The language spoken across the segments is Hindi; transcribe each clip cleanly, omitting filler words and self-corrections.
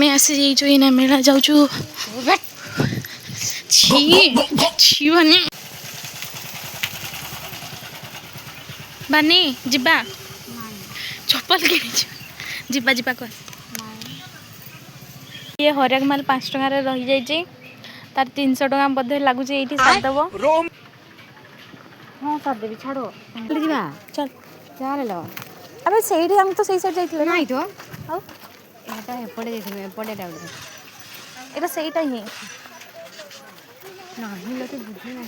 आम आसी जाइना मेला जाऊँ छी बनी बानी जिबा चप्पल कि जिबा जिबा कह ये हरेक माल 5 टंकार रही जाइए तार 300 टका बोधे लगुच ये सारदेव हाँ सारदेवी छाड़ो चल चल लो अबे से हम तो सही साइड जाइए नहीं तो आउ एटा एपटे जाइए एपटे एटा सहीटा ही नहीं लोग बुझे ना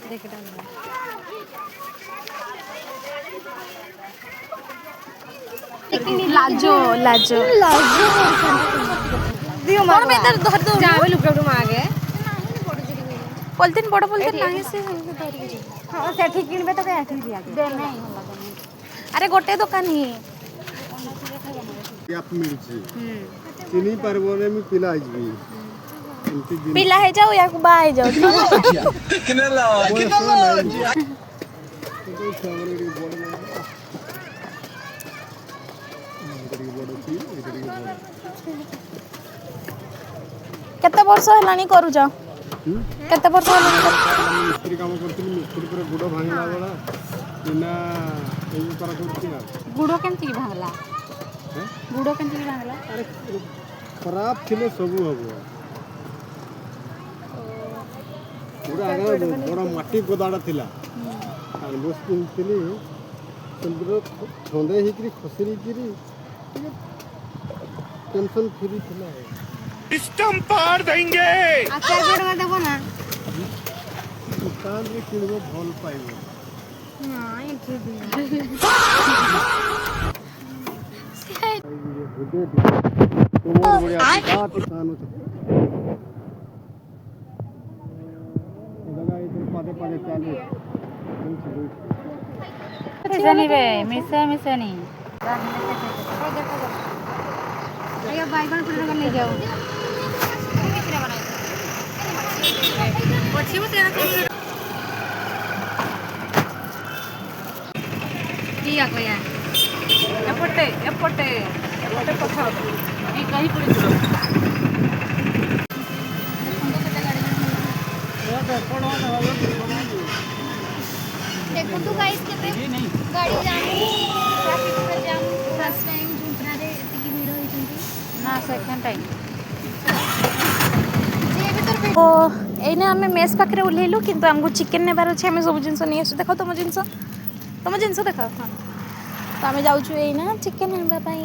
देखटा लाजो लाजो दियो कौन में इधर धर दो जावे लुकड़ू मागे पॉलिथिन बड़ पॉलिथिन नाही से धरि के हां सेठी किनबे तो के एठी दिया दे नहीं अरे गोटे दुकान ही आप मिलची चिनी परबोने में पिला आइबी एंती दिन पिला है जाओ या बा है जाओ किने ला तो सामने री बोर्ड में इधर बोर्ड थी इधर बोर्ड केते वर्ष हलानी करू जा केते वर्ष हलानी मिस्त्री काम करथि मिस्त्री पर गुड़ भांगला वाला बिना एई करा करथि ना गुड़ो केमती भांगला हैं गुड़ो केमती भांगला अरे खराब थिले सबु हबो पूरा आगे बड़ा माटी गोदाड़ा थिला आ बस किनथिली चंद्र ठंडे हिकरी खसरी गिरी टेंशन फ्री थिला सिस्टम पार देंगे आचार जोड़ में देबो ना दुकान रे किनबो भल पाइबो नहीं ठीक है तुम्हारे बढ़िया बात किसान लगा इधर पादे पादे चालू मिसनी बे मिसनी अरे बैगन पूरा ले जाओ पछी में तेरा किया कोया एपटे एपटे एपटे पछा ए कहीं पड़ी छो देखो तो गाइस केते गाड़ी जाम ट्रैफिक जाम फर्स्ट टाइम जुटना रे एतिकी भीड़ होई छंती ना सेकंड टाइम जे भीतर तो एने हमें मेस पाखरे उल्हेलु किंतु हमको चिकन नेबार अछि हमें सब जिंस नहीं आसु देखो तुम जिंस देखो हां तो हमें जाउछु एना चिकन नेबा पई